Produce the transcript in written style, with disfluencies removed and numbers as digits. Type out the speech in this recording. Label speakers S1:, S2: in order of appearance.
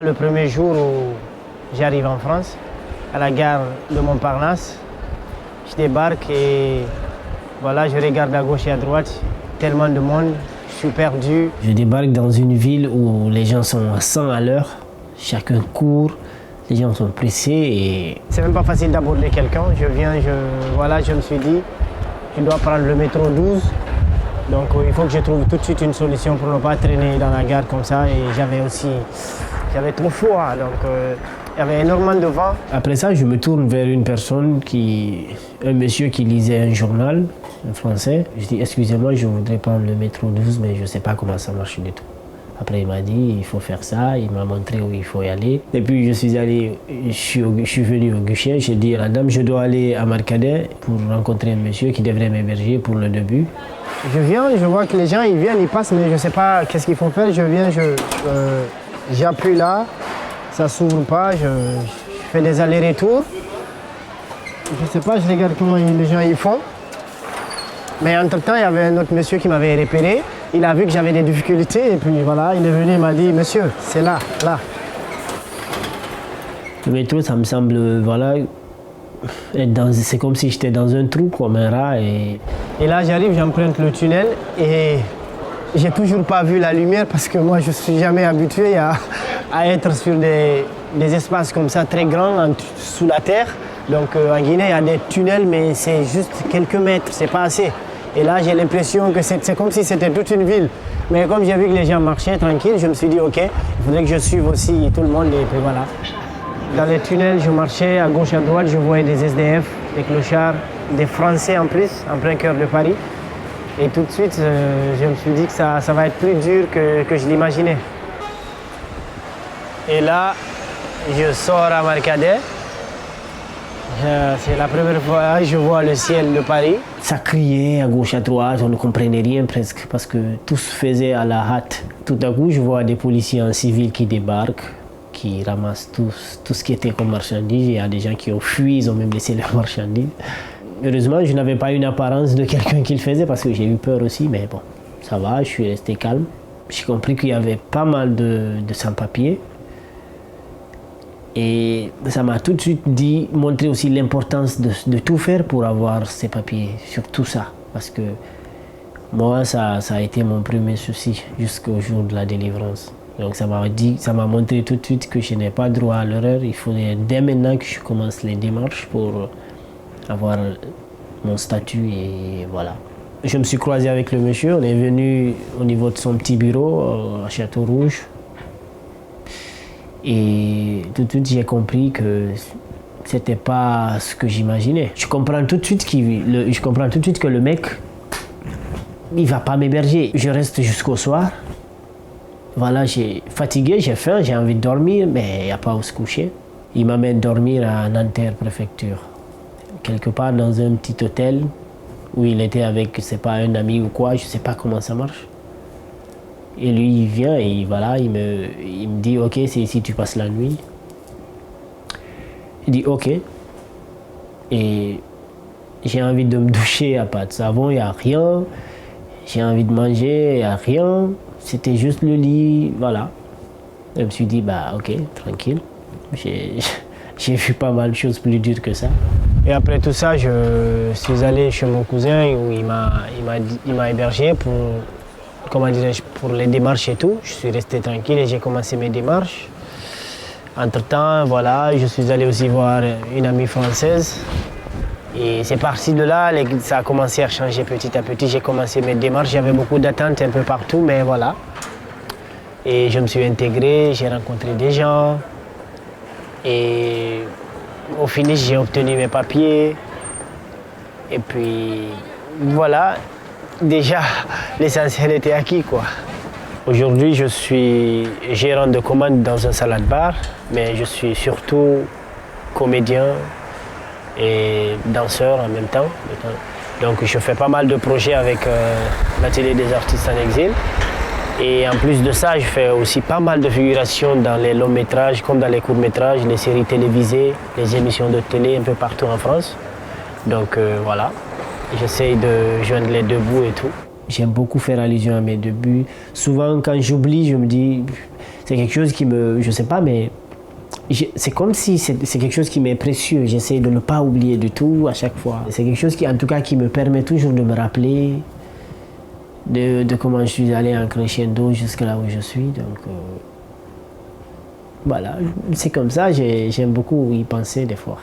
S1: Le premier jour où j'arrive en France, à la gare de Montparnasse, je débarque et voilà, je regarde à gauche et à droite, tellement de monde, je suis perdu. Je débarque dans une ville où les gens sont à 100 à l'heure, chacun court, les gens sont pressés et c'est même pas facile d'aborder quelqu'un. Je me suis dit, je dois prendre le métro 12. Donc il faut que je trouve tout de suite une solution pour ne pas traîner dans la gare comme ça. Et j'avais trop froid, donc il y avait énormément de vent. Après ça, je me tourne vers un monsieur qui lisait un journal, en français. Je dis, excusez-moi, je voudrais prendre le métro 12, mais je ne sais pas comment ça marche du tout. Après, il m'a dit, il faut faire ça, il m'a montré où il faut y aller. Et puis, je suis venu au guichet, j'ai dit à la dame, je dois aller à Marcadet pour rencontrer un monsieur qui devrait m'héberger pour le début. Je viens, je vois que les gens, ils viennent, ils passent, mais je ne sais pas qu'est-ce qu'il faut faire. Je viens, j'appuie là, ça ne s'ouvre pas, je fais des allers-retours. Je ne sais pas, je regarde comment les gens y font. Mais entre-temps, il y avait un autre monsieur qui m'avait repéré. Il a vu que j'avais des difficultés et puis voilà, il est venu et m'a dit, monsieur, c'est là, là. Le métro, ça me semble, voilà, c'est comme si j'étais dans un trou comme un rat. Et là, j'arrive, j'emprunte le tunnel et j'ai toujours pas vu la lumière parce que moi, je suis jamais habitué à être sur des espaces comme ça, très grands, sous la terre. Donc en Guinée, il y a des tunnels, mais c'est juste quelques mètres, c'est pas assez. Et là, j'ai l'impression que c'est comme si c'était toute une ville. Mais comme j'ai vu que les gens marchaient tranquilles, je me suis dit, OK, il faudrait que je suive aussi tout le monde. Et puis voilà. Dans les tunnels, je marchais à gauche, à droite, je voyais des SDF, des clochards, des Français en plus, en plein cœur de Paris. Et tout de suite, je me suis dit que ça va être plus dur que je l'imaginais. Et là, je sors à Marcadet. C'est la première fois que je vois le ciel de Paris. Ça criait à gauche, à droite, on ne comprenait rien presque parce que tout se faisait à la hâte. Tout à coup, je vois des policiers en civil qui débarquent, qui ramassent tout ce qui était comme marchandises. Il y a des gens qui ont fui, ils ont même laissé leurs marchandises. Heureusement, je n'avais pas une apparence de quelqu'un qui le faisait parce que j'ai eu peur aussi, mais bon, ça va, je suis resté calme. J'ai compris qu'il y avait pas mal de sans-papiers. Et ça m'a tout de suite montré aussi l'importance de tout faire pour avoir ces papiers, surtout ça. Parce que moi, ça a été mon premier souci jusqu'au jour de la délivrance. Donc ça m'a montré tout de suite que je n'ai pas droit à l'erreur. Il faudrait dès maintenant que je commence les démarches pour avoir mon statut et voilà. Je me suis croisé avec le monsieur, on est venu au niveau de son petit bureau à Château-Rouge. Et tout de suite, j'ai compris que c'était pas ce que j'imaginais. Je comprends tout de suite que le mec, il va pas m'héberger. Je reste jusqu'au soir. Voilà, j'ai fatigué, j'ai faim, j'ai envie de dormir, mais il n'y a pas où se coucher. Il m'amène dormir à Nanterre préfecture, quelque part dans un petit hôtel où il était avec, je sais pas, un ami ou quoi, je sais pas comment ça marche. Et lui, il vient et voilà, il me dit, OK, c'est ici tu passes la nuit. Il dit, OK. Et j'ai envie de me doucher, il n'y a pas de savon, il n'y a rien. J'ai envie de manger, il n'y a rien. C'était juste le lit, voilà. Je me suis dit, bah OK, tranquille. J'ai vu pas mal de choses plus dures que ça. Et après tout ça, je suis allé chez mon cousin où il m'a hébergé pour les démarches et tout. Je suis resté tranquille et j'ai commencé mes démarches. Entre-temps, voilà, je suis allé aussi voir une amie française. Et c'est parti de là, ça a commencé à changer petit à petit. J'ai commencé mes démarches, j'avais beaucoup d'attentes un peu partout, mais voilà. Et je me suis intégré, j'ai rencontré des gens. Et au finish, j'ai obtenu mes papiers. Et puis, voilà. Déjà, l'essentiel était acquis, quoi. Aujourd'hui, je suis gérant de commande dans un salad bar, mais je suis surtout comédien et danseur en même temps. Donc, je fais pas mal de projets avec l'atelier des artistes en exil. Et en plus de ça, je fais aussi pas mal de figurations dans les longs métrages, comme dans les courts métrages, les séries télévisées, les émissions de télé un peu partout en France. Donc voilà. J'essaye de joindre les deux bouts et tout. J'aime beaucoup faire allusion à mes débuts. Souvent, quand j'oublie, je me dis, c'est quelque chose qui me, je sais pas, mais c'est comme si c'est quelque chose qui m'est précieux. J'essaie de ne pas oublier du tout à chaque fois. C'est quelque chose qui, en tout cas, qui me permet toujours de me rappeler de comment je suis allé en crescendo jusqu'à là où je suis. Donc, voilà, c'est comme ça, j'aime beaucoup y penser des fois.